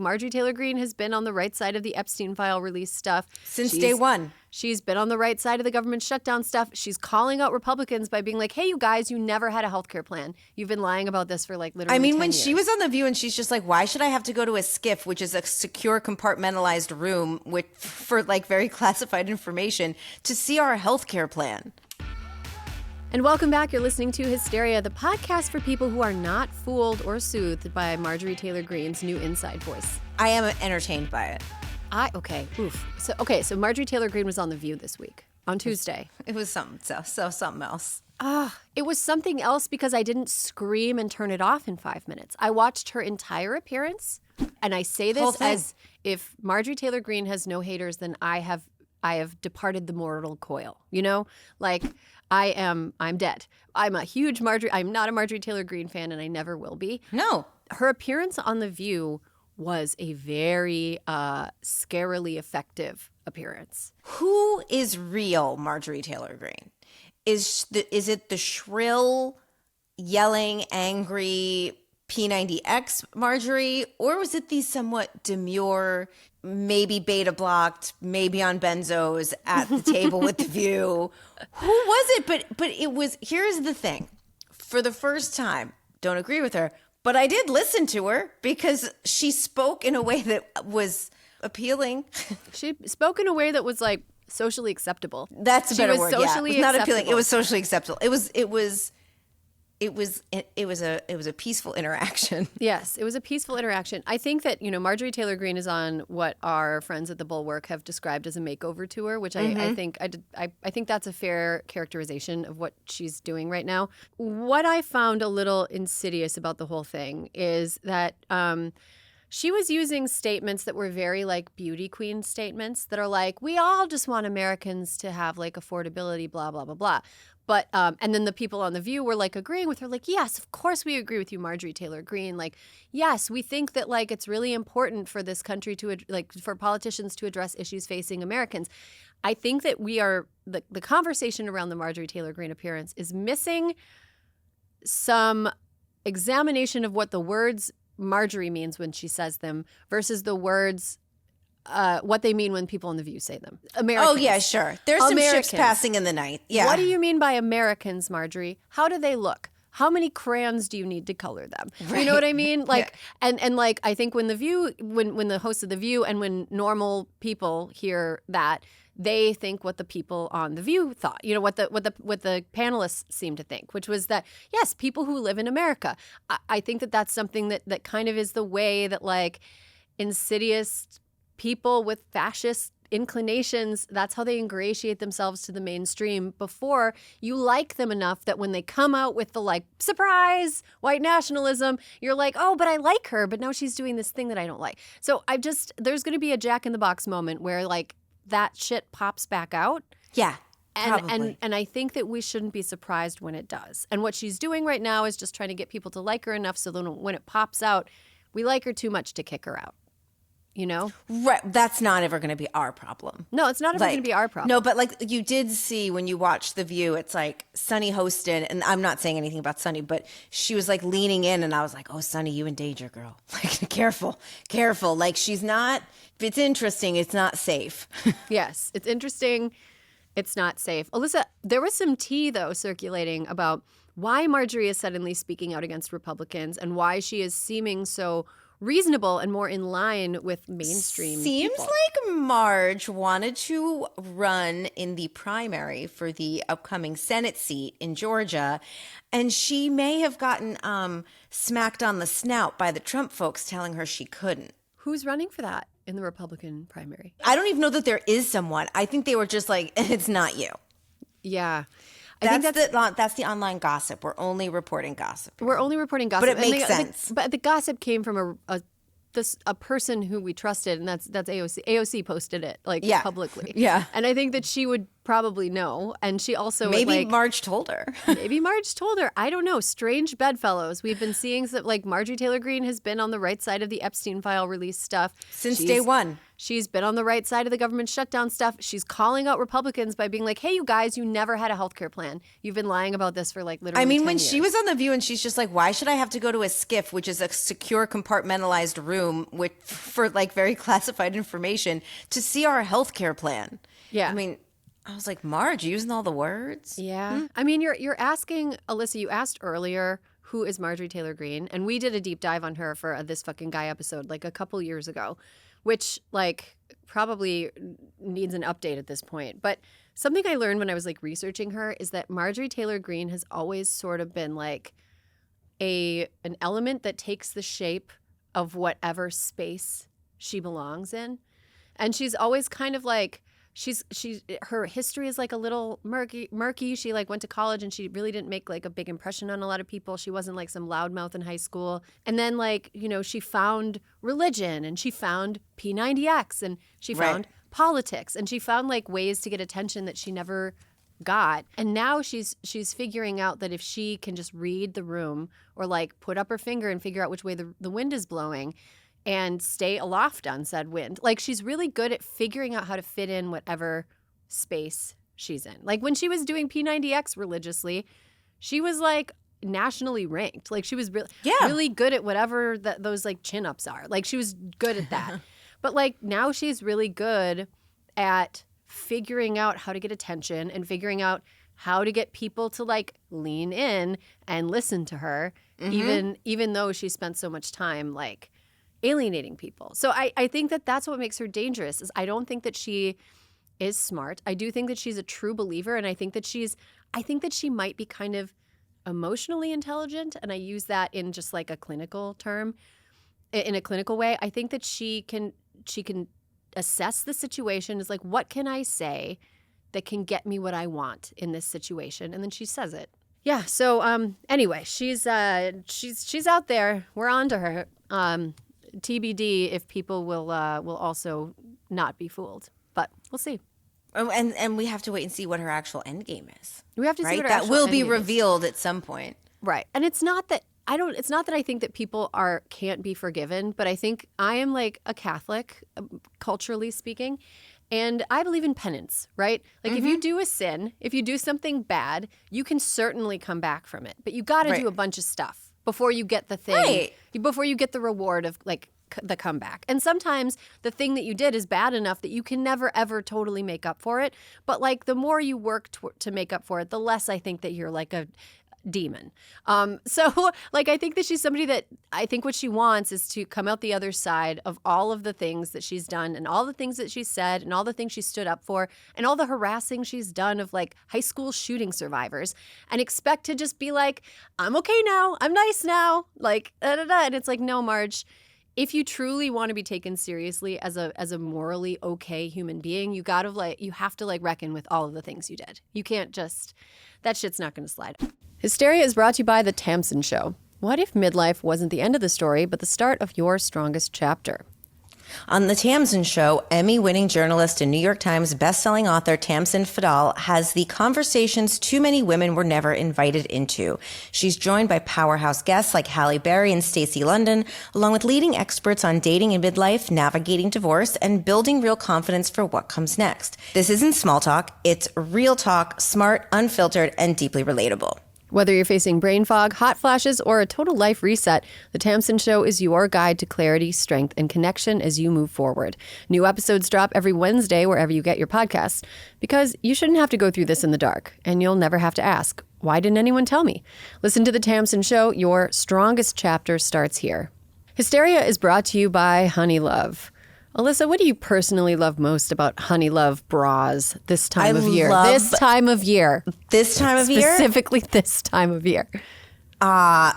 Marjorie Taylor Greene has been on the right side of the Epstein file release stuff. Since day one. She's been on the right side of the government shutdown stuff. She's calling out Republicans by being like, hey, you guys, you never had a healthcare plan. You've been lying about this for like literally 10 years. When she was on The View and she's just like, why should I have to go to a SCIF, which is a secure compartmentalized room for like very classified information, to see our healthcare plan? And welcome back. You're listening to Hysteria, the podcast for people who are not fooled or soothed by Marjorie Taylor Greene's new inside voice. I am entertained by it. So Marjorie Taylor Greene was on The View this week, on Tuesday. It was something else. It was something else because I didn't scream and turn it off in 5 minutes. I watched her entire appearance, and I say this as if Marjorie Taylor Greene has no haters, then I have departed the mortal coil. You know, like I'm dead. I'm not a Marjorie Taylor Greene fan, and I never will be. No, her appearance on The View was a very scarily effective appearance. Who is real Marjorie Taylor Greene? Is it the shrill, yelling, angry P90X Marjorie, or was it the somewhat demure, maybe beta blocked, maybe on benzos at the table with The View? Who was it? But it was. Here's the thing: for the first time, don't agree with her. But I did listen to her because she spoke in a way that was appealing. She spoke in a way that was like socially acceptable. That's a better word. Socially it was not appealing. It was socially acceptable. It was a peaceful interaction. Yes, it was a peaceful interaction. I think that, Marjorie Taylor Greene is on what our friends at the Bulwark have described as a makeover tour, which I think that's a fair characterization of what she's doing right now. What I found a little insidious about the whole thing is that she was using statements that were very like beauty queen statements that are like, we all just want Americans to have like affordability, blah, blah, blah, blah. But and then the people on The View were like agreeing with her, like, yes, of course we agree with you, Marjorie Taylor Greene. Like, yes, we think that like it's really important for this country to for politicians to address issues facing Americans. I think that we are the conversation around the Marjorie Taylor Greene appearance is missing some examination of what the words Marjorie means when she says them versus the words what they mean when people on The View say them. Americans. Oh, yeah, sure. There's some ships passing in the night. Yeah. What do you mean by Americans, Marjorie? How do they look? How many crayons do you need to color them? Right. You know what I mean? Like, yeah. and like, I think when The View, when the hosts of The View and when normal people hear that, they think what the people on The View thought, what the panelists seem to think, which was that, yes, people who live in America. I think that that's something that kind of is the way that like insidious people with fascist inclinations, that's how they ingratiate themselves to the mainstream before you like them enough that when they come out with the like, surprise, white nationalism, you're like, oh, but I like her, but now she's doing this thing that I don't like. So there's going to be a Jack in the Box moment where like that shit pops back out. Yeah. And I think that we shouldn't be surprised when it does. And what she's doing right now is just trying to get people to like her enough so then when it pops out, we like her too much to kick her out. Right. That's not ever going to be our problem. No, it's not ever going to be our problem. No, but like you did see when you watched The View, it's like Sani hosted, and I'm not saying anything about Sani, but she was like leaning in, and I was like, oh, Sani, you in danger, girl. Like, careful. Like she's not, it's interesting, it's not safe. Yes, it's interesting, it's not safe. Alyssa, there was some tea, though, circulating about why Marjorie is suddenly speaking out against Republicans and why she is seeming so reasonable and more in line with mainstream Seems people. Like Marge wanted to run in the primary for the upcoming Senate seat in Georgia, and she may have gotten smacked on the snout by the Trump folks telling her she couldn't. Who's running for that in the Republican primary? I don't even know that there is someone. I think they were just like, it's not you. Yeah. That's the online gossip. We're only reporting gossip. We're only reporting gossip. But it makes sense. But the gossip came from a person who we trusted, and that's AOC. AOC posted it publicly. Yeah. And I think that she would probably know. And she also maybe Marge told her. Maybe Marge told her. I don't know. Strange bedfellows. We've been seeing that Marjorie Taylor Greene has been on the right side of the Epstein file release stuff since day one. She's been on the right side of the government shutdown stuff. She's calling out Republicans by being like, hey, you guys, you never had a healthcare plan. You've been lying about this for literally 10 when years. She was on The View and she's just like, why should I have to go to a SCIF, which is a secure compartmentalized room for very classified information to see our healthcare plan? Yeah. I was like, Marge, using all the words? Yeah. You're asking, Alyssa, you asked earlier, who is Marjorie Taylor Greene? And we did a deep dive on her for This Fucking Guy episode a couple years ago, which probably needs an update at this point. But something I learned when I was researching her is that Marjorie Taylor Greene has always sort of been an element that takes the shape of whatever space she belongs in. And she's always kind of her history is a little murky. She went to college and she really didn't make a big impression on a lot of people. She wasn't some loudmouth in high school. And then she found religion and she found P90X and she found politics and she found ways to get attention that she never got. And now she's figuring out that if she can just read the room or put up her finger and figure out which way the wind is blowing and stay aloft on said wind. She's really good at figuring out how to fit in whatever space she's in. When she was doing P90X religiously, she was nationally ranked. She was really good at whatever those chin-ups are. She was good at that. But now she's really good at figuring out how to get attention and figuring out how to get people to lean in and listen to her, even though she spent so much time alienating people. So I think that's what makes her dangerous. Is I don't think that she is smart. I do think that she's a true believer, and I think that she might be kind of emotionally intelligent, and I use that in just a clinical term, in a clinical way. I think that she can assess the situation as what can I say that can get me what I want in this situation, and then she says it. Yeah. So anyway, she's out there. We're on to her. TBD if people will also not be fooled, but we'll see. Oh, and we have to wait and see what her actual end game is. We have to see what her that actual will end be game revealed at some point, right? And it's not that I think that people can't be forgiven, but I think I am a Catholic, culturally speaking, and I believe in penance, right? If you do a sin, if you do something bad, you can certainly come back from it, but you got to do a bunch of stuff before you get the thing, before you get the reward of the comeback. And sometimes the thing that you did is bad enough that you can never, ever totally make up for it. But the more you work to make up for it, the less I think that you're a demon. So I think that she's somebody that I think what she wants is to come out the other side of all of the things that she's done and all the things that she said and all the things she stood up for and all the harassing she's done of high school shooting survivors and expect to just be I'm okay now. I'm nice now. And it's no, Marge, if you truly want to be taken seriously as a morally okay human being, you have to reckon with all of the things you did. You can't just, that shit's not going to slide. Hysteria is brought to you by The Tamsen Show. What if midlife wasn't the end of the story, but the start of your strongest chapter? On The Tamsen Show, Emmy-winning journalist and New York Times bestselling author Tamsen Fadal has the conversations too many women were never invited into. She's joined by powerhouse guests like Halle Berry and Stacey London, along with leading experts on dating in midlife, navigating divorce, and building real confidence for what comes next. This isn't small talk, it's real talk, smart, unfiltered, and deeply relatable. Whether you're facing brain fog, hot flashes, or a total life reset, The Tamsen Show is your guide to clarity, strength, and connection as you move forward. New episodes drop every Wednesday wherever you get your podcasts, because you shouldn't have to go through this in the dark, and you'll never have to ask, why didn't anyone tell me? Listen to The Tamsen Show. Your strongest chapter starts here. Hysteria is brought to you by Honey Love. Alyssa, what do you personally love most about Honey Love bras this time of year? This time of year. Specifically this time of year. I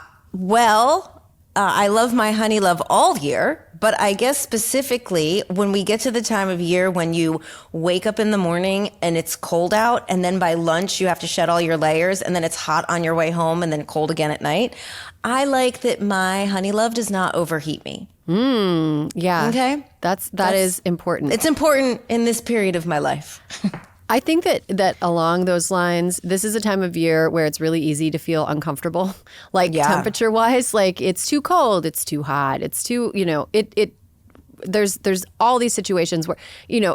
love my Honey Love all year, but I guess specifically when we get to the time of year when you wake up in the morning and it's cold out, and then by lunch you have to shed all your layers, and then it's hot on your way home and then cold again at night. I like that my Honey Love does not overheat me. Yeah. Okay. That is important. It's important in this period of my life. I think that along those lines, this is a time of year where it's really easy to feel uncomfortable, like temperature wise, like it's too cold, it's too hot, it's too, there's all these situations where,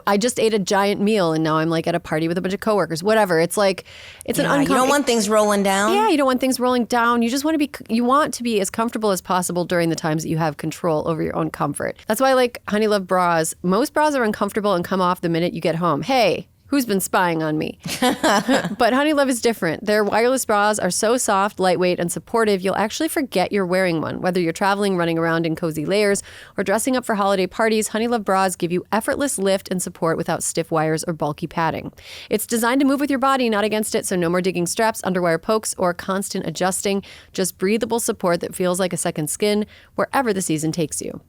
I just ate a giant meal and now I'm like at a party with a bunch of coworkers, whatever. It's like, it's an uncomfortable. You don't want things rolling down. Yeah, you don't want things rolling down. You just want to be as comfortable as possible during the times that you have control over your own comfort. That's why I like Honey Love bras. Most bras are uncomfortable and come off the minute you get home. Hey, who's been spying on me? But Honey Love is different. Their wireless bras are so soft, lightweight, and supportive, you'll actually forget you're wearing one. Whether you're traveling, running around in cozy layers, or dressing up for holiday parties, Honey Love bras give you effortless lift and support without stiff wires or bulky padding. It's designed to move with your body, not against it, so no more digging straps, underwire pokes, or constant adjusting. Just breathable support that feels like a second skin wherever the season takes you.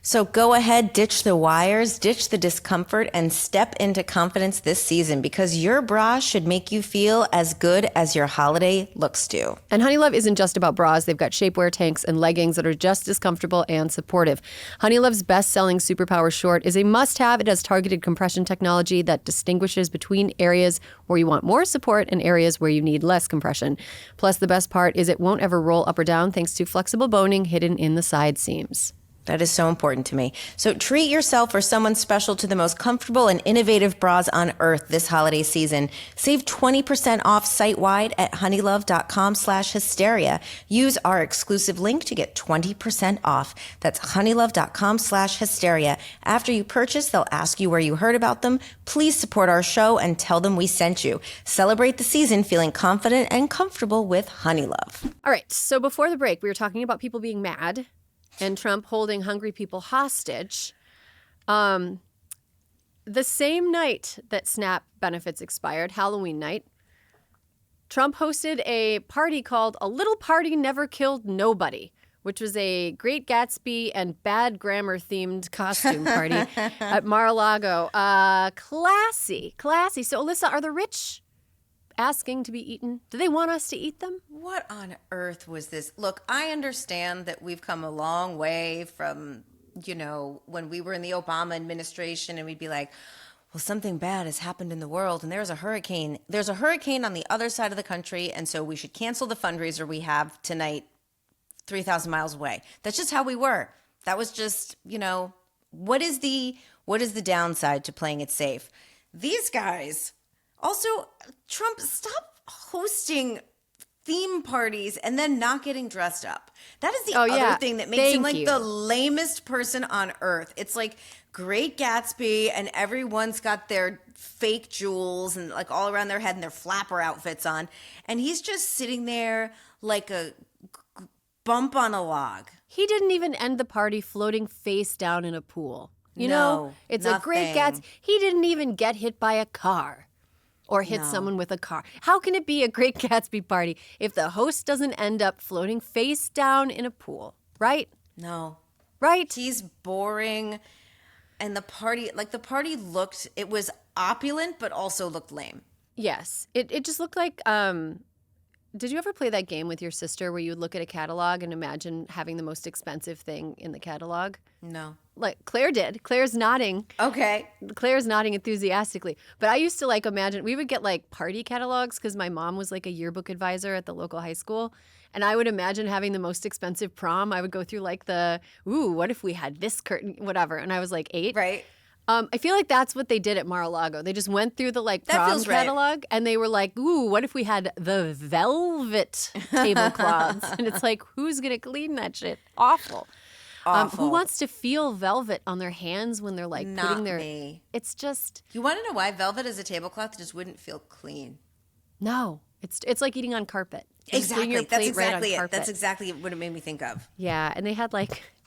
So go ahead, ditch the wires, ditch the discomfort, and step into confidence this season because your bra should make you feel as good as your holiday looks do. And Honey Love isn't just about bras. They've got shapewear tanks and leggings that are just as comfortable and supportive. Honey Love's best-selling Superpower Short is a must-have. It has targeted compression technology that distinguishes between areas where you want more support and areas where you need less compression. Plus, the best part is it won't ever roll up or down thanks to flexible boning hidden in the side seams. That is so important to me. So treat yourself or someone special to the most comfortable and innovative bras on earth this holiday season. Save 20% off site-wide at honeylove.com/hysteria. Use our exclusive link to get 20% off. That's honeylove.com/hysteria. After you purchase, they'll ask you where you heard about them. Please support our show and tell them we sent you. Celebrate the season feeling confident and comfortable with Honey Love. All right. So before the break, we were talking about people being mad and Trump holding hungry people hostage. The same night that SNAP benefits expired, Halloween night, Trump hosted a party called A Little Party Never Killed Nobody, which was a Great Gatsby and bad grammar themed costume party at Mar-a-Lago. Classy. So, Alyssa, are the rich asking to be eaten? Do they want us to eat them? What on earth was this? Look, I understand that we've come a long way from, when we were in the Obama administration and we'd be like, well, something bad has happened in the world and there's a hurricane. There's a hurricane on the other side of the country, and so we should cancel the fundraiser we have tonight 3,000 miles away. That's just how we were. That was just, what is the downside to playing it safe? These guys... Also, Trump, stop hosting theme parties and then not getting dressed up. That is the other thing that makes him like the lamest person on earth. It's like Great Gatsby and everyone's got their fake jewels and like all around their head and their flapper outfits on. And he's just sitting there like a bump on a log. He didn't even end the party floating face down in a pool. It's a Great Gatsby. He didn't even get hit by a car. Or hit someone with a car. How can it be a Great Gatsby party if the host doesn't end up floating face down in a pool, right? No. Right? He's boring. And the party looked, it was opulent, but also looked lame. Yes. It just looked like, did you ever play that game with your sister where you would look at a catalog and imagine having the most expensive thing in the catalog? No. Like Claire did. Claire's nodding. Okay. Claire's nodding enthusiastically. But I used to imagine, we would get party catalogs because my mom was a yearbook advisor at the local high school. And I would imagine having the most expensive prom. I would go through what if we had this curtain, whatever. And I was 8. Right. I feel like that's what they did at Mar-a-Lago. They just went through the prom catalog and they were what if we had the velvet tablecloths? And it's who's going to clean that shit? Awful. Who wants to feel velvet on their hands when they're putting their... me. It's just... You want to know why velvet as a tablecloth just wouldn't feel clean? No. It's like eating on carpet. Exactly. That's exactly it. That's exactly what it made me think of. Yeah. And they had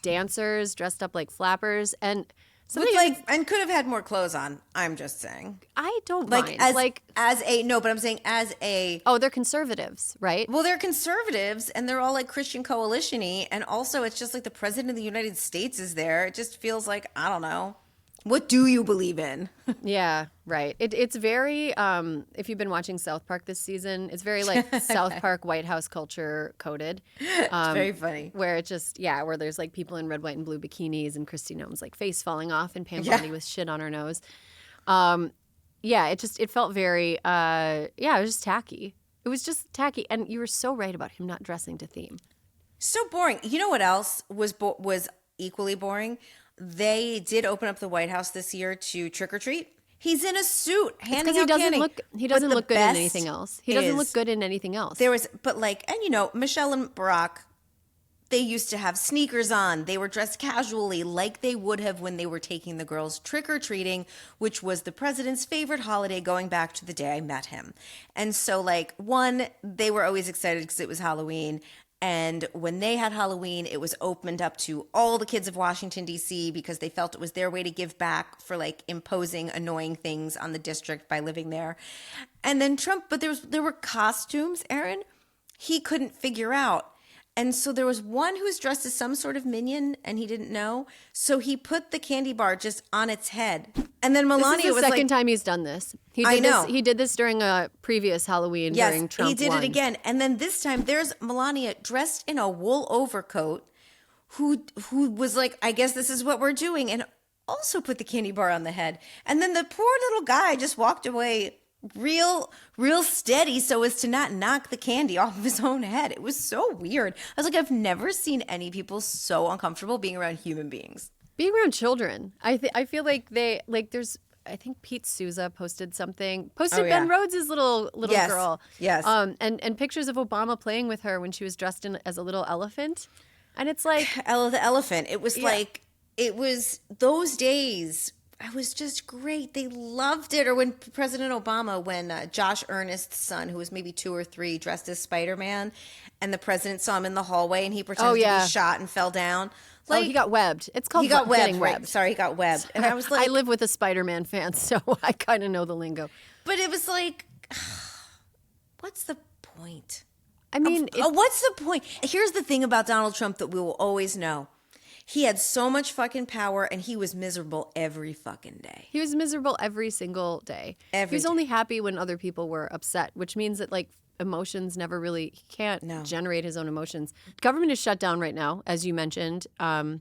dancers dressed up like flappers and... and could have had more clothes on. I'm just saying. I don't mind. But I'm saying as a. Oh, they're conservatives, right? Well, they're conservatives, and they're all Christian coalition-y, and also it's just the president of the United States is there. It just feels I don't know. What do you believe in? Yeah, right. It's very, if you've been watching South Park this season, it's very South Park White House culture coded. It's very funny. Where it just, where there's people in red, white, and blue bikinis and Kristi Noem's face falling off and Pam Bondi with shit on her nose. yeah, it felt very, it was just tacky. It was just tacky. And you were so right about him not dressing to theme. So boring. You know what else was equally boring? They did open up the White House this year to trick or treat. He's in a suit handing out candy. He doesn't look good in anything else. He doesn't look good in anything else. Michelle and Barack, they used to have sneakers on. They were dressed casually like they would have when they were taking the girls trick-or-treating, which was the president's favorite holiday going back to the day I met him. And so, they were always excited because it was Halloween. And when they had Halloween, it was opened up to all the kids of Washington, D.C. because they felt it was their way to give back for imposing annoying things on the district by living there. And then Trump, but there were costumes, Erin, he couldn't figure out. And so there was one who was dressed as some sort of minion and he didn't know. So he put the candy bar just on its head. And then Melania this is the second time he's done this. He did this during a previous Halloween during Trump. He did it again. And then this time there's Melania dressed in a wool overcoat who was like, I guess this is what we're doing. And also put the candy bar on the head. And then the poor little guy just walked away real steady so as to not knock the candy off of his own head. It was so weird. I was like, I've never seen any people so uncomfortable being around human beings. Being around children. I feel like there's, I think Pete Souza posted something. Ben Rhodes' little girl. Yes. And pictures of Obama playing with her when she was dressed as a little elephant. And it's like Ella the elephant. It was it was those days. It was just great. They loved it. Or when President Obama, when Josh Earnest's son, who was maybe 2 or 3, dressed as Spider-Man, and the president saw him in the hallway and he pretended to be shot and fell down. He got webbed. It's called he got webbed. Right. Sorry, he got webbed. And I was like, I live with a Spider-Man fan, so I kind of know the lingo. But it was like, what's the point? I mean, what's the point? Here's the thing about Donald Trump that we will always know. He had so much fucking power, and he was miserable every fucking day. He was miserable every single day. He was only happy when other people were upset, which means that emotions never really, he can't generate his own emotions. Government is shut down right now, as you mentioned. And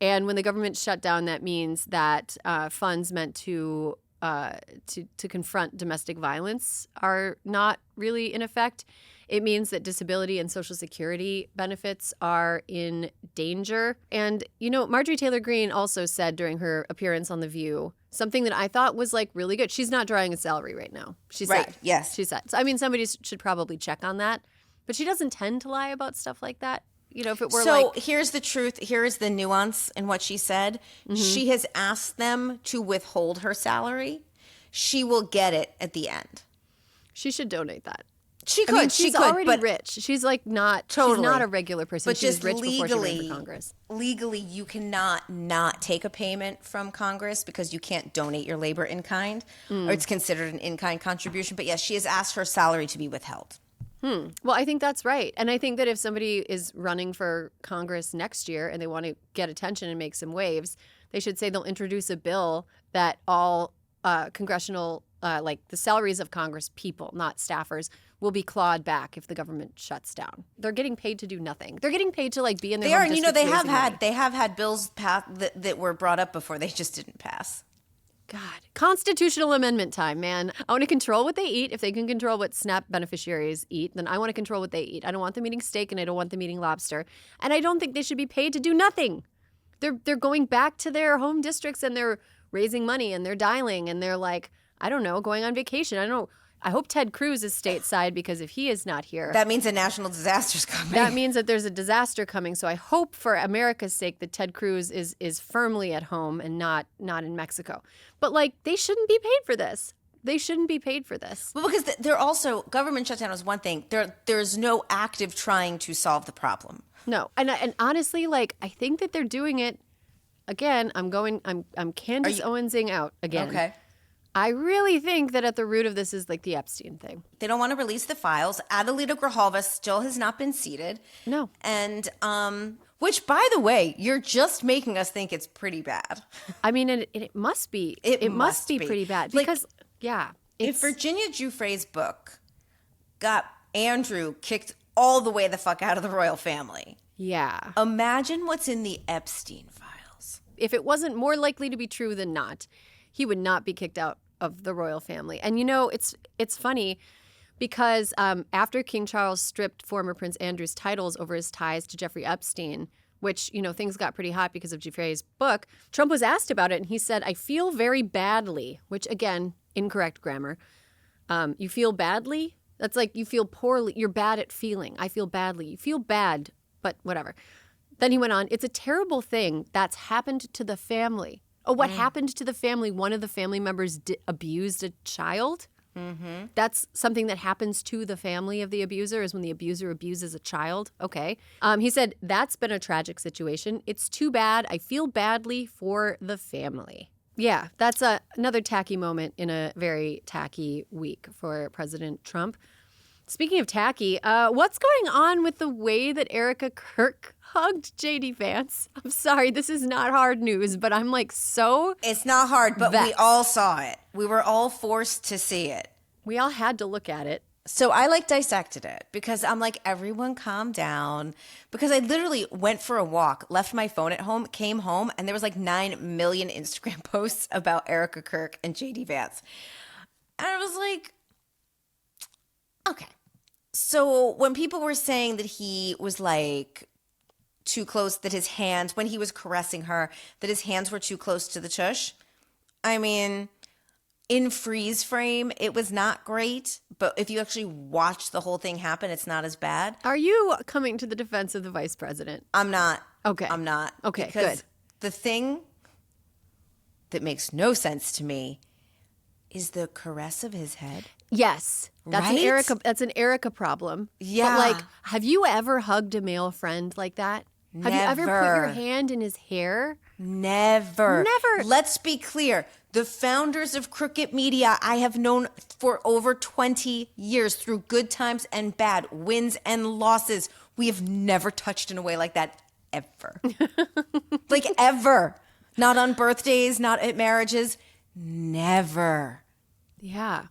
when the government shut down, that means that funds meant to confront domestic violence are not really in effect. It means that disability and Social Security benefits are in danger. And, Marjorie Taylor Greene also said during her appearance on The View something that I thought was really good. She's not drawing a salary right now. She said. Right, yes. She said. So, somebody should probably check on that. But she doesn't tend to lie about stuff like that. If it were here's the truth. Here is the nuance in what she said. Mm-hmm. She has asked them to withhold her salary. She will get it at the end. She should donate that. She could. She's already rich. She's not totally. She's not a regular person. But she's just rich legally, before she ran for Congress. Legally, you cannot not take a payment from Congress because you can't donate your labor in kind, or it's considered an in-kind contribution. But yes, she has asked her salary to be withheld. Well, I think that's right. And I think that if somebody is running for Congress next year and they want to get attention and make some waves, they should say they'll introduce a bill that all congressional, the salaries of Congress people, not staffers, will be clawed back if the government shuts down. They're getting paid to do nothing. They're getting paid to be in their home districts. They have had bills passed that were brought up before. They just didn't pass. God, constitutional amendment time, man. I want to control what they eat. If they can control what SNAP beneficiaries eat, then I want to control what they eat. I don't want them eating steak and I don't want them eating lobster. And I don't think they should be paid to do nothing. They're going back to their home districts and they're raising money and they're dialing and they're going on vacation. I hope Ted Cruz is stateside because if he is not here, that means a national disaster's coming. That means that there's a disaster coming. So I hope for America's sake that Ted Cruz is firmly at home and not in Mexico. But they shouldn't be paid for this. They shouldn't be paid for this. Well, because they're also government shutdown is one thing. There's no active trying to solve the problem. No, and honestly, I think that they're doing it. Again, I'm Candace Owensing out again. Okay. I really think that at the root of this is the Epstein thing. They don't want to release the files. Adelita Grijalva still has not been seated. No. And, which, by the way, you're just making us think it's pretty bad. It must be. It must be pretty bad because, if Virginia Giuffre's book got Andrew kicked all the way the fuck out of the royal family. Yeah. Imagine what's in the Epstein files. If it wasn't more likely to be true than not, he would not be kicked out of the royal family. And it's funny because after King Charles stripped former Prince Andrew's titles over his ties to Jeffrey Epstein, which, things got pretty hot because of Giuffre's book, Trump was asked about it, and he said, "I feel very badly," which, again, incorrect grammar. You feel badly? That's like you feel poorly. You're bad at feeling. I feel badly. You feel bad, but whatever. Then he went on, "It's a terrible thing that's happened to the family." Oh, what happened to the family? One of the family members abused a child? Mm-hmm. That's something that happens to the family of the abuser, is when the abuser abuses a child. Okay. He said, "That's been a tragic situation. It's too bad. I feel badly for the family." Yeah, that's another tacky moment in a very tacky week for President Trump. Speaking of tacky, what's going on with the way that Erika Kirk hugged JD Vance? I'm sorry, this is not hard news, but I'm like so It's not hard, but vexed. we all saw it. We were all forced to see it. We all had to look at it. So I dissected it because I'm like, everyone calm down. Because I literally went for a walk, left my phone at home, came home, and there was like 9 million Instagram posts about Erika Kirk and JD Vance. And I was like, okay. So when people were saying that he was like too close, that his hands, when he was caressing her, that his hands were too close to the tush, I mean, in freeze frame, it was not great. But if you actually watch the whole thing happen, it's not as bad. Are you coming to the defense of the vice president? I'm not. Okay. I'm not. Okay, because good. The thing that makes no sense to me is the caress of his head. Yes. That's Right? That's an Erika problem. Yeah. But like, have you ever hugged a male friend like that? Have you ever put your Never. hand in his hair? Never. Never. Let's be clear. The founders of Crooked Media, I have known for over 20 years through good times and bad, wins and losses. We have never touched in a way like that ever. Like ever. Not on birthdays, not at marriages. Never. Yeah.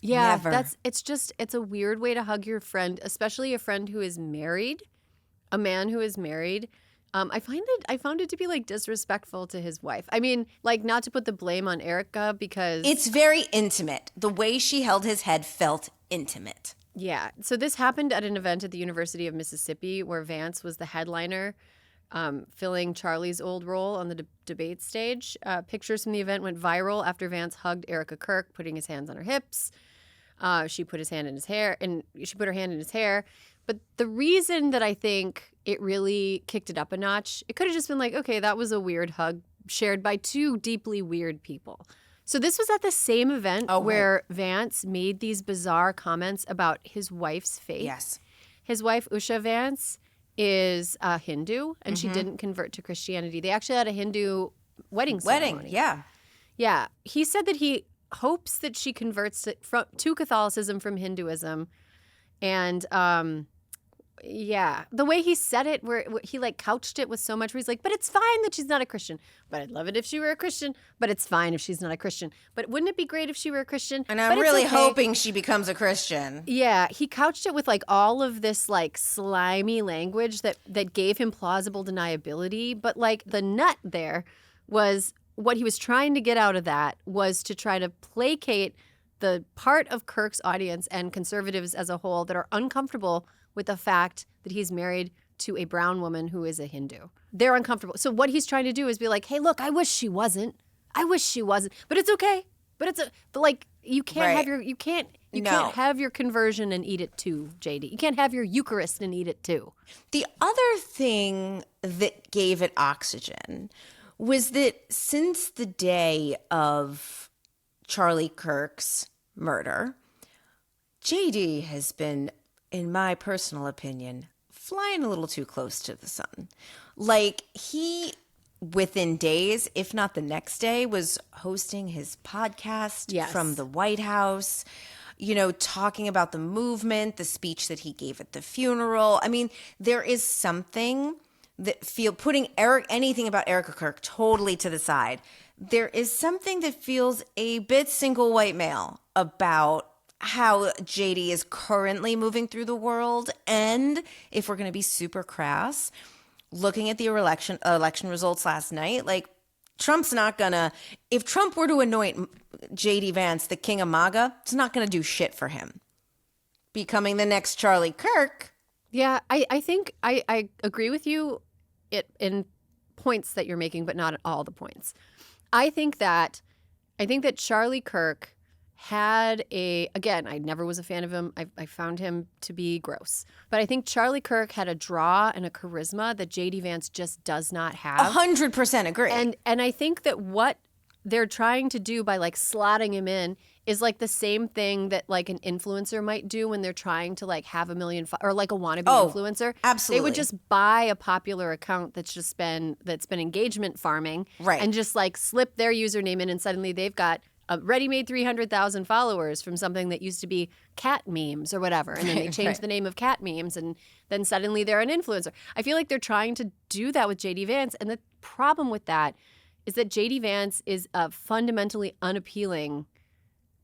Yeah, Never. it's a weird way to hug your friend, especially a friend who is married, a man who is married. I found it to be like disrespectful to his wife. I mean, like, not to put the blame on Erika because It's very intimate. The way she held his head felt intimate. yeah. So this happened at an event at the University of Mississippi where Vance was the headliner, filling Charlie's old role on the debate stage. Pictures from the event went viral after Vance hugged Erika Kirk, putting his hands on her hips. She put her hand in his hair. But the reason that I think it really kicked it up a notch, it could have just been like, okay, that was a weird hug shared by two deeply weird people. So this was at the same event where Vance made these bizarre comments about his wife's faith. Yes. His wife, Usha Vance, is a Hindu, and she didn't convert to Christianity. They actually had a Hindu wedding ceremony. Yeah. Yeah. He said that he hopes that she converts to Catholicism from Hinduism. And yeah, the way he said it, where he like couched it with so much, where he's like, but it's fine that she's not a Christian. But I'd love it if she were a Christian. But it's fine if she's not a Christian. But wouldn't it be great if she were a Christian? And I'm But it's really okay. hoping she becomes a Christian. Yeah, he couched it with like all of this like slimy language that gave him plausible deniability. But like the nut there was what he was trying to get out of that was to try to placate the part of Kirk's audience and conservatives as a whole that are uncomfortable with the fact that he's married to a brown woman who is a Hindu. They're uncomfortable. So what he's trying to do is be like, hey, look, I wish she wasn't. But it's okay. But like you can't have Right. you can't have your conversion and eat it too, JD. You can't have your Eucharist and eat it too. The other thing that gave it oxygen was that since the day of Charlie Kirk's murder, JD has been, in my personal opinion, flying a little too close to the sun. Like, he, within days, if not the next day, was hosting his podcast from the White House, talking about the movement, the speech that he gave at the funeral. I mean, there is something that putting anything about Erika Kirk totally to the side, there is something that feels a bit single white male about how JD is currently moving through the world. And if we're going to be super crass, looking at the election results last night, like, Trump's not gonna, if Trump were to anoint J.D. Vance the king of MAGA, it's not gonna do shit for him. Becoming the next Charlie Kirk. Yeah, I think I agree with you in points that you're making, but not all the points. I think that Charlie Kirk had again, I never was a fan of him. I found him to be gross. But I think Charlie Kirk had a draw and a charisma that J.D. Vance just does not have. 100% agree. And I think that what they're trying to do by like slotting him in is like the same thing that like an influencer might do when they're trying to like have a million or like a wannabe influencer. Absolutely. They would just buy a popular account that's been engagement farming, right, and just like slip their username in, and suddenly they've got a ready-made 300,000 followers from something that used to be cat memes or whatever, and then they change the name of cat memes, and then suddenly they're an influencer. I feel like they're trying to do that with J.D. Vance, and the problem with that is that J.D. Vance is a fundamentally unappealing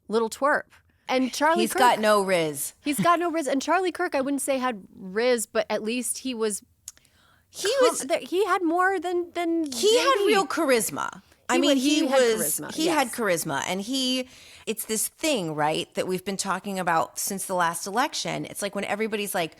little twerp. And Charlie Kirk, got no riz. He's got no riz. And Charlie Kirk, I wouldn't say had riz, but at least he had more than he had real charisma. He had charisma, and it's this thing, right, that we've been talking about since the last election. It's like when everybody's like,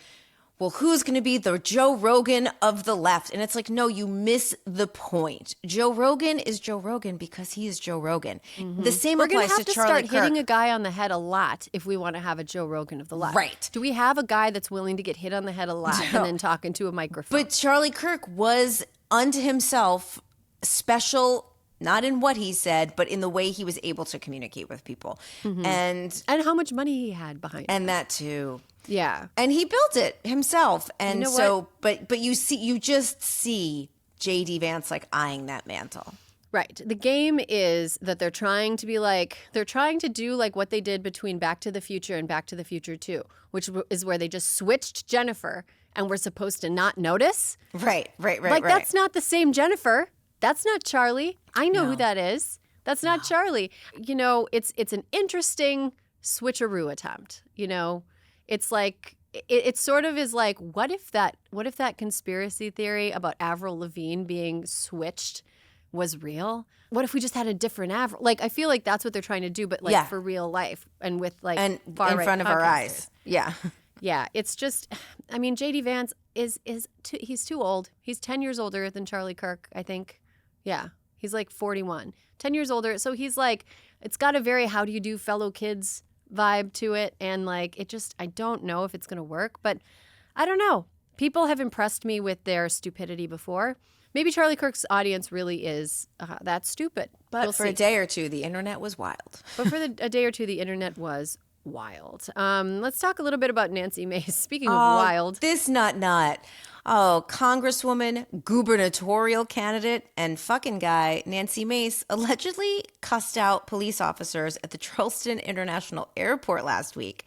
well, who's going to be the Joe Rogan of the left? And it's like, no, you miss the point. Joe Rogan is Joe Rogan because he is Joe Rogan. Mm-hmm. The same applies to Charlie Kirk. We're going to have to start hitting a guy on the head a lot if we want to have a Joe Rogan of the left. Right. Do we have a guy that's willing to get hit on the head a lot and then talk into a microphone? But Charlie Kirk was unto himself special, not in what he said, but in the way he was able to communicate with people. Mm-hmm. And how much money he had behind him. And that too. Yeah. And he built it himself. And you know but you just see J.D. Vance like eyeing that mantle. Right. The game is that they're trying to do like what they did between Back to the Future and Back to the Future 2, which is where they just switched Jennifer and we're supposed to not notice. Right. Like, that's not the same Jennifer. That's not Charlie. I know who that is. That's not Charlie. You know, it's an interesting switcheroo attempt, you know. It's like it sort of is like, what if that conspiracy theory about Avril Lavigne being switched was real? What if we just had a different Avril? Like, I feel like that's what they're trying to do, but like for real life and with like and in front of our eyes. Yeah. Yeah, it's just, I mean, J.D. Vance he's too old. He's 10 years older than Charlie Kirk, I think. Yeah, he's like 41. 10 years older. So he's like, it's got a very how do you do fellow kids vibe to it. And like, I don't know if it's going to work, but I don't know. People have impressed me with their stupidity before. Maybe Charlie Kirk's audience really is that stupid. But for a day or two, the internet was wild. But for a day or two, the internet was wild. Let's talk a little bit about Nancy Mace. Speaking of wild. This nut. Oh, Congresswoman, gubernatorial candidate, and fucking guy, Nancy Mace, allegedly cussed out police officers at the Charleston International Airport last week.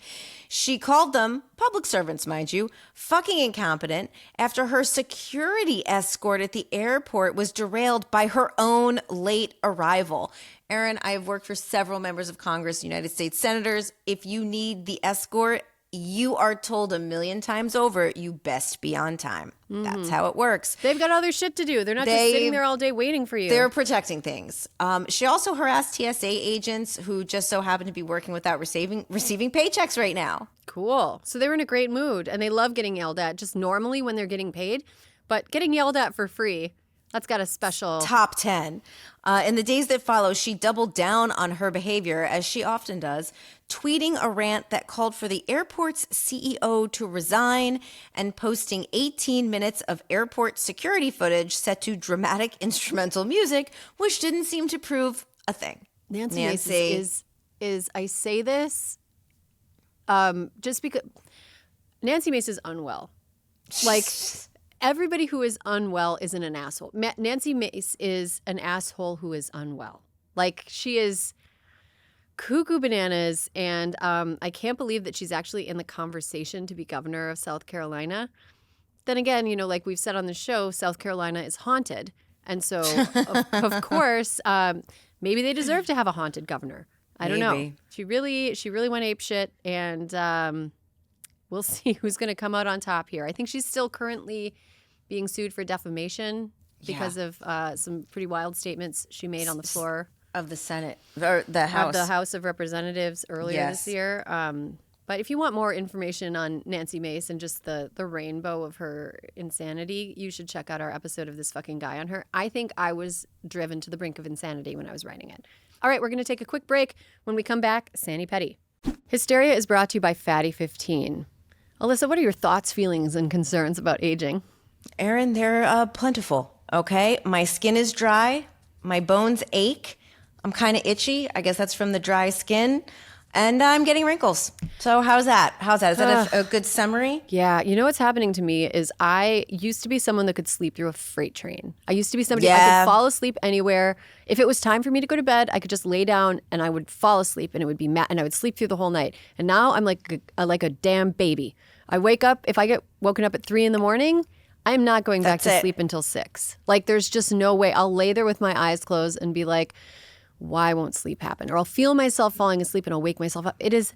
She called them, public servants, mind you, fucking incompetent after her security escort at the airport was derailed by her own late arrival. Erin, I have worked for several members of Congress, United States senators. If you need the escort, you are told a million times over, you best be on time. Mm-hmm. That's how it works. They've got other shit to do. They're not just sitting there all day waiting for you. They're protecting things. She also harassed TSA agents who just so happen to be working without receiving paychecks right now. Cool. So they were in a great mood, and they love getting yelled at just normally when they're getting paid. But getting yelled at for free, that's got a special... Top 10. In the days that follow, she doubled down on her behavior, as she often does, tweeting a rant that called for the airport's CEO to resign and posting 18 minutes of airport security footage set to dramatic instrumental music, which didn't seem to prove a thing. Nancy Mace is I say this just because Nancy Mace is unwell. Like... Everybody who is unwell isn't an asshole. Nancy Mace is an asshole who is unwell. Like, she is cuckoo bananas, and I can't believe that she's actually in the conversation to be governor of South Carolina. Then again, you know, like we've said on the show, South Carolina is haunted. And so, of course, maybe they deserve to have a haunted governor. I don't know. She really went apeshit, and we'll see who's going to come out on top here. I think she's still currently being sued for defamation. because of some pretty wild statements she made on the floor of the Senate or the House. Of the House of Representatives earlier this year. But if you want more information on Nancy Mace and just the rainbow of her insanity, you should check out our episode of This Fucking Guy on her. I think I was driven to the brink of insanity when I was writing it. All right, we're going to take a quick break. When we come back, Sani Petty. Hysteria is brought to you by Fatty 15. Alyssa, what are your thoughts, feelings, and concerns about aging? Erin, they're plentiful, okay? My skin is dry. My bones ache. I'm kind of itchy. I guess that's from the dry skin. And I'm getting wrinkles. So how's that? Is that a good summary? Yeah. You know what's happening to me is I used to be someone that could sleep through a freight train. I used to be somebody I could fall asleep anywhere. If it was time for me to go to bed, I could just lay down and I would fall asleep and it would be and I would sleep through the whole night. And now I'm like a damn baby. I wake up, if I get woken up at 3 a.m, I'm not going back to sleep until 6. Like there's just no way. I'll lay there with my eyes closed and be like, why won't sleep happen? Or I'll feel myself falling asleep and I'll wake myself up. It is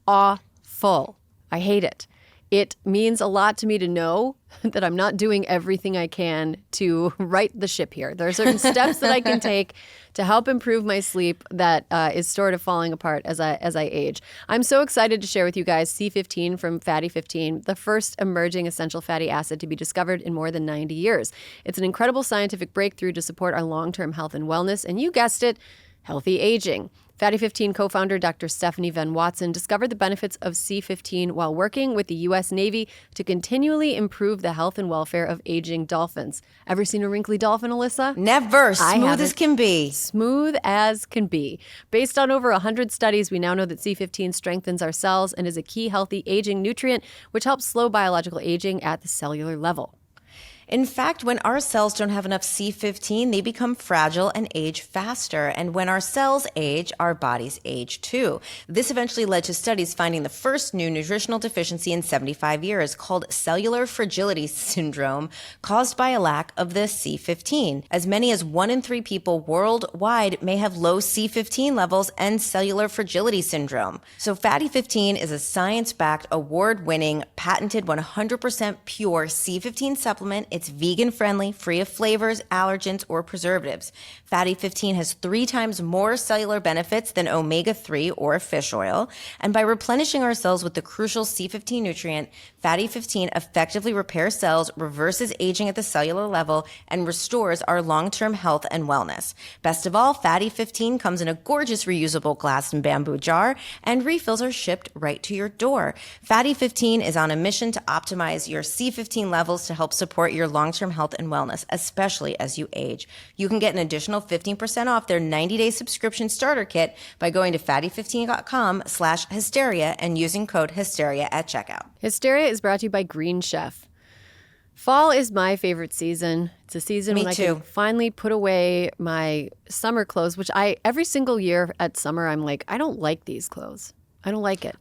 awful. I hate it. It means a lot to me to know that I'm not doing everything I can to right the ship here. There are certain steps that I can take to help improve my sleep that is sort of falling apart as I age. I'm so excited to share with you guys C15 from Fatty 15, the first emerging essential fatty acid to be discovered in more than 90 years. It's an incredible scientific breakthrough to support our long-term health and wellness, and you guessed it, healthy aging. Fatty 15 co-founder Dr. Stephanie Van Watson discovered the benefits of C15 while working with the U.S. Navy to continually improve the health and welfare of aging dolphins. Ever seen a wrinkly dolphin, Alyssa? Never. Smooth as can be. Smooth as can be. Based on over 100 studies, we now know that C15 strengthens our cells and is a key healthy aging nutrient, which helps slow biological aging at the cellular level. In fact, when our cells don't have enough C15, they become fragile and age faster. And when our cells age, our bodies age too. This eventually led to studies finding the first new nutritional deficiency in 75 years called cellular fragility syndrome, caused by a lack of the C15. As many as 1 in 3 people worldwide may have low C15 levels and cellular fragility syndrome. So Fatty 15 is a science-backed, award-winning, patented 100% pure C15 supplement. It's vegan-friendly, free of flavors, allergens, or preservatives. Fatty 15 has 3 times more cellular benefits than omega-3 or fish oil. And by replenishing our cells with the crucial C15 nutrient, Fatty 15 effectively repairs cells, reverses aging at the cellular level, and restores our long-term health and wellness. Best of all, Fatty 15 comes in a gorgeous reusable glass and bamboo jar, and refills are shipped right to your door. Fatty 15 is on a mission to optimize your C15 levels to help support your long-term health and wellness, especially as you age. You can get an additional 15% off their 90-day subscription starter kit by going to fatty15.com/hysteria and using code hysteria at checkout. Hysteria is brought to you by Green Chef. Fall is my favorite season. It's a season when I can finally put away my summer clothes, which every single year at summer, I'm like, I don't like these clothes. I don't like it.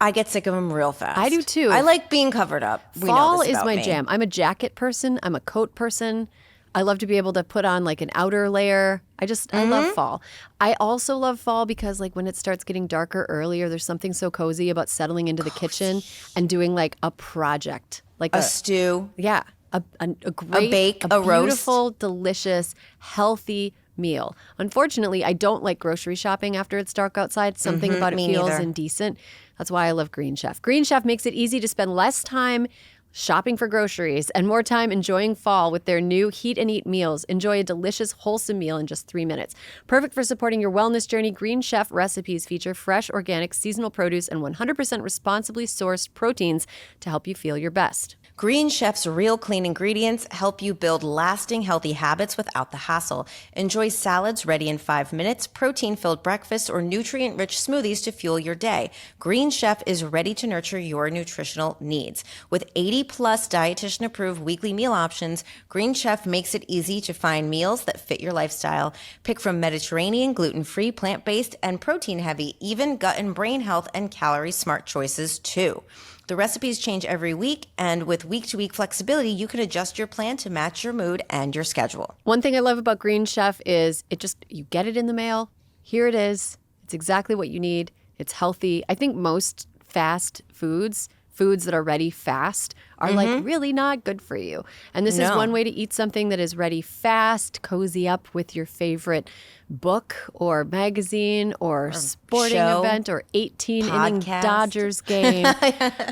I get sick of them real fast. I do too. I like being covered up. Fall is my jam. I'm a jacket person. I'm a coat person. I love to be able to put on like an outer layer. I love fall. I also love fall because like when it starts getting darker earlier, there's something so cozy about settling into the kitchen and doing like a project. Like a stew. Yeah. A great, a bake, a beautiful, roast. Delicious, healthy meal. Unfortunately, I don't like grocery shopping after it's dark outside. Something about it feels indecent. That's why I love Green Chef. Green Chef makes it easy to spend less time shopping for groceries and more time enjoying fall with their new Heat and Eat meals. Enjoy a delicious, wholesome meal in just 3 minutes. Perfect for supporting your wellness journey, Green Chef recipes feature fresh, organic, seasonal produce and 100% responsibly sourced proteins to help you feel your best. Green Chef's real clean ingredients help you build lasting healthy habits without the hassle. Enjoy salads ready in 5 minutes, protein-filled breakfasts, or nutrient-rich smoothies to fuel your day. Green Chef is ready to nurture your nutritional needs. With 80-plus dietitian-approved weekly meal options, Green Chef makes it easy to find meals that fit your lifestyle. Pick from Mediterranean, gluten-free, plant-based, and protein-heavy, even gut and brain health and calorie-smart choices, too. The recipes change every week, and with week-to-week flexibility, you can adjust your plan to match your mood and your schedule. One thing I love about Green Chef is you get it in the mail. Here it is. It's exactly what you need. It's healthy. I think most fast foods that are ready fast, are like really not good for you. And this is one way to eat something that is ready fast, cozy up with your favorite book or magazine or sporting show, event or 18-inning podcast. Dodgers game.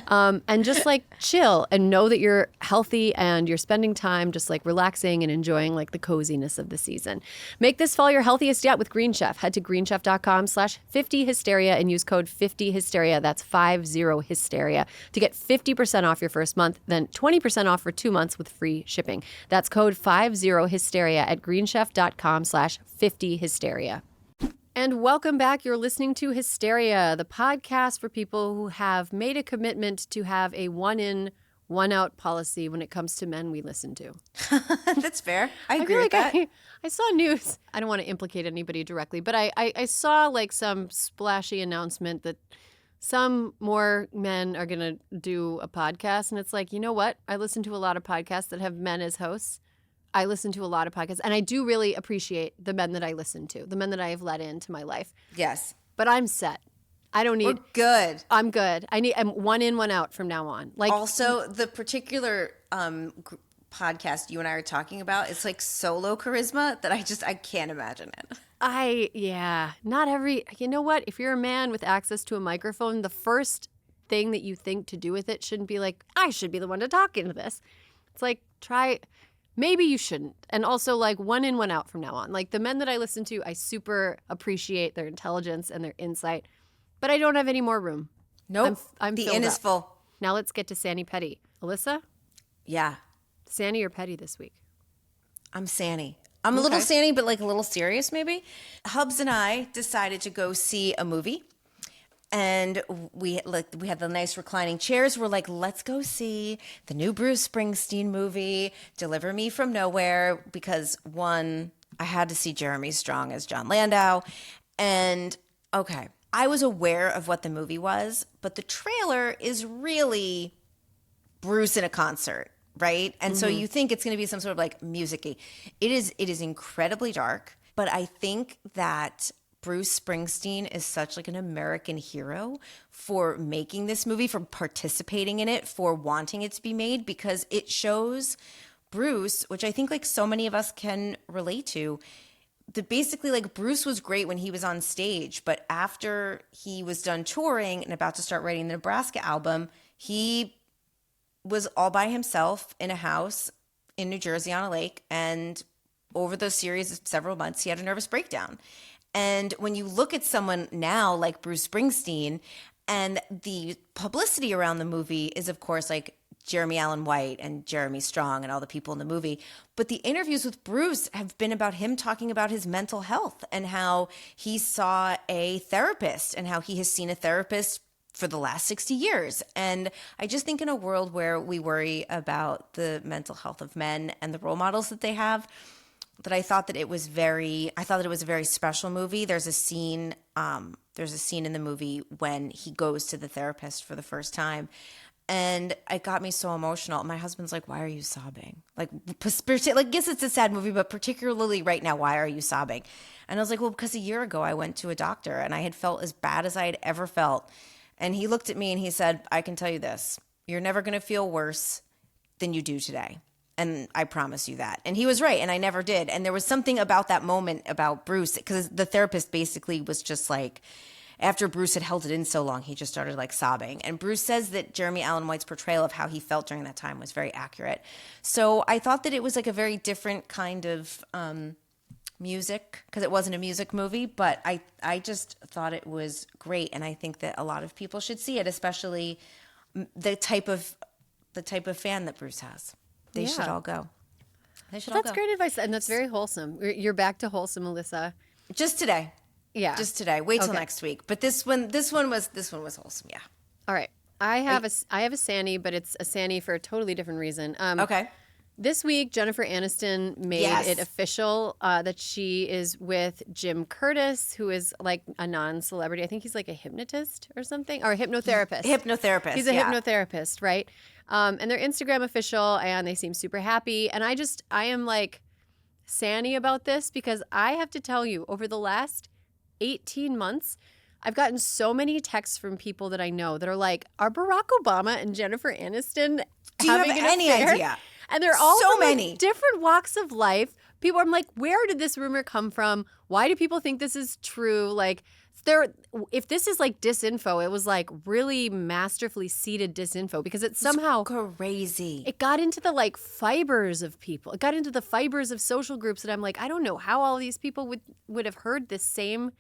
And just like chill and know that you're healthy and you're spending time just like relaxing and enjoying like the coziness of the season. Make this fall your healthiest yet with Green Chef. Head to greenchef.com/50hysteria and use code 50hysteria. That's 50hysteria to get 50% off your first month, then 20% off for 2 months with free shipping. That's code 50hysteria at greenchef.com/50hysteria. And welcome back. You're listening to Hysteria, the podcast for people who have made a commitment to have a one-in, one-out policy when it comes to men we listen to. That's fair. I agree feel with like that. I saw news. I don't want to implicate anybody directly, but I saw like some splashy announcement that some more men are going to do a podcast. And it's like, you know what? I listen to a lot of podcasts that have men as hosts. I listen to a lot of podcasts, and I do really appreciate the men that I listen to, the men that I have let into my life. Yes. But I'm set. I don't need. We're good. I'm good. I'm one in, one out from now on. Like Also, the particular podcast you and I are talking about, it's like solo charisma that I can't imagine it. Not every. You know what? If you're a man with access to a microphone, the first thing that you think to do with it shouldn't be like, I should be the one to talk into this. It's like try. Maybe you shouldn't. And also like one in, one out from now on. Like the men that I listen to, I super appreciate their intelligence and their insight, but I don't have any more room. Nope. I'm the filled inn is up. full. Now let's get to Sani Petty. Alyssa? Yeah. Sani or Petty this week? I'm Sani. I'm a little Sani, but like a little serious maybe. Hubs and I decided to go see a movie. And we had the nice reclining chairs. We're like, let's go see the new Bruce Springsteen movie, Deliver Me From Nowhere, because one, I had to see Jeremy Strong as John Landau. And okay, I was aware of what the movie was, but the trailer is really Bruce in a concert, right? And so you think it's going to be some sort of like music-y. It is incredibly dark, but I think that Bruce Springsteen is such like an American hero for making this movie, for participating in it, for wanting it to be made, because it shows Bruce, which I think like so many of us can relate to, that basically like Bruce was great when he was on stage, but after he was done touring and about to start writing the Nebraska album, he was all by himself in a house in New Jersey on a lake, and over the series of several months, he had a nervous breakdown. And when you look at someone now like Bruce Springsteen, and the publicity around the movie is, of course, like Jeremy Allen White and Jeremy Strong and all the people in the movie. But the interviews with Bruce have been about him talking about his mental health and how he saw a therapist and how he has seen a therapist for the last 60 years. And I just think in a world where we worry about the mental health of men and the role models that they have, that I thought that it was a very special movie. There's a scene in the movie when he goes to the therapist for the first time, and it got me so emotional. My husband's like, "Why are you sobbing?" Like, guess it's a sad movie, but particularly right now, why are you sobbing? And I was like, "Well, because a year ago I went to a doctor and I had felt as bad as I had ever felt." And he looked at me and he said, "I can tell you this: you're never going to feel worse than you do today. And I promise you that." And he was right. And I never did. And there was something about that moment about Bruce, because the therapist basically was just like, after Bruce had held it in so long, he just started like sobbing. And Bruce says that Jeremy Allen White's portrayal of how he felt during that time was very accurate. So I thought that it was like a very different kind of music, because it wasn't a music movie, but I just thought it was great. And I think that a lot of people should see it, especially the type of fan that Bruce has. They should all go. That's great advice, and that's very wholesome. You're back to wholesome, Alyssa. Just today. Yeah. Just today. Wait till next week. But this one was wholesome. Yeah. All right. I have a Sani, but it's a Sani for a totally different reason. Okay. This week, Jennifer Aniston made it official that she is with Jim Curtis, who is like a non-celebrity. I think he's like a hypnotist or something, or a hypnotherapist. He's a hypnotherapist, right? And they're Instagram official, and they seem super happy. And I am like Sani about this, because I have to tell you, over the last 18 months, I've gotten so many texts from people that I know that are like, are Barack Obama and Jennifer Aniston Do you have any idea? And they're all so from many like, different walks of life. People, I'm like, where did this rumor come from? Why do people think this is true? Like, if this is like disinfo, it was like really masterfully seeded disinfo because it somehow crazy. It got into the like fibers of people. It got into the fibers of social groups, and I'm like, I don't know how all these people would have heard this same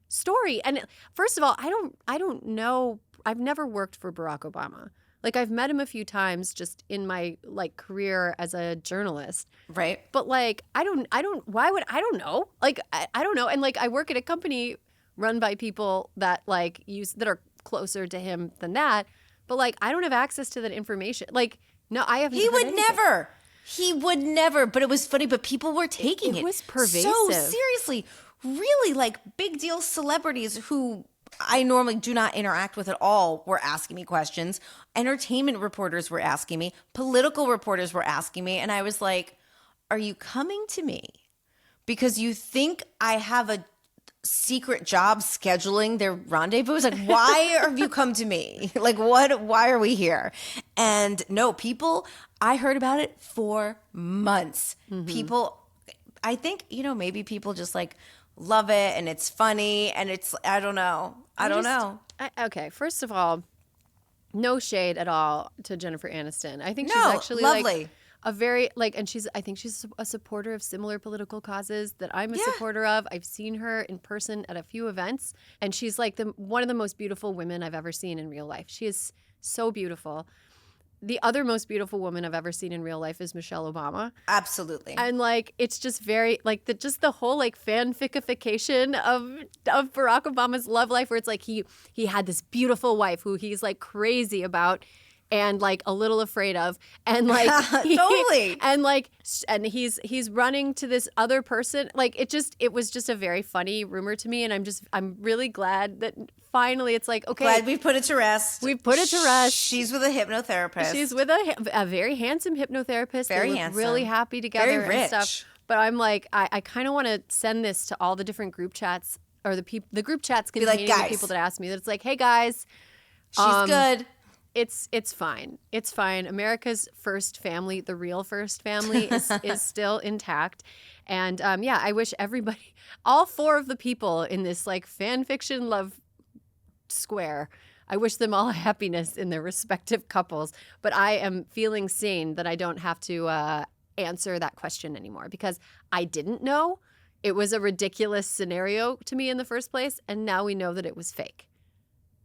story. And first of all, I don't know. I've never worked for Barack Obama. Like I've met him a few times just in my like career as a journalist. Right. But like I don't know. Like I don't know. And like I work at a company run by people that like that are closer to him than that. But like I don't have access to that information. Like no, I haven't. He would never. But it was funny. But people were taking it. It was pervasive. So seriously, really like big deal celebrities who I normally do not interact with at all were asking me questions. Entertainment reporters were asking me. Political reporters were asking me. And I was like, are you coming to me because you think I have a secret job scheduling their rendezvous? Like, why have you come to me? Like, why are we here? And no, people, I heard about it for months. Mm-hmm. People, I think, maybe people just like love it and it's funny and it's, I don't know. Okay, first of all, no shade at all to Jennifer Aniston. I think she's actually lovely. Like a very like, and I think she's a supporter of similar political causes that I'm a supporter of. I've seen her in person at a few events, and she's like one of the most beautiful women I've ever seen in real life. She is so beautiful. The other most beautiful woman I've ever seen in real life is Michelle Obama. Absolutely. And like it's just very like the whole like fanficification of Barack Obama's love life, where it's like he had this beautiful wife who he's like crazy about and like a little afraid of, and like totally, and he's running to this other person. Like it was just a very funny rumor to me, and I'm really glad that finally it's like, okay, glad we put it to rest. We've put it to rest. She's with a hypnotherapist. She's with a very handsome hypnotherapist. Very they handsome, really happy together, very rich. And stuff. But I'm like, I kind of want to send this to all the different group chats or the group chats containing the people that ask me that it's like, hey guys, she's good. It's fine. It's fine. America's first family, the real first family, is still intact. And I wish everybody, all four of the people in this like fan fiction love square, I wish them all happiness in their respective couples. But I am feeling sane that I don't have to answer that question anymore because I didn't know. It was a ridiculous scenario to me in the first place. And now we know that it was fake.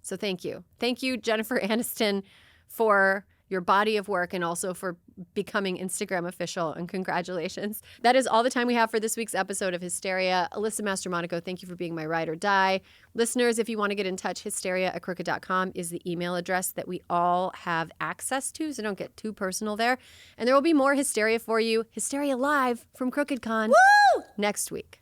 So thank you. Thank you, Jennifer Aniston, for your body of work and also for becoming Instagram official, and congratulations. That is all the time we have for this week's episode of Hysteria. Alyssa Mastromonaco, thank you for being my ride or die. Listeners, if you want to get in touch, hysteria@crooked.com is the email address that we all have access to, so don't get too personal there. And there will be more Hysteria for you, Hysteria Live from CrookedCon next week.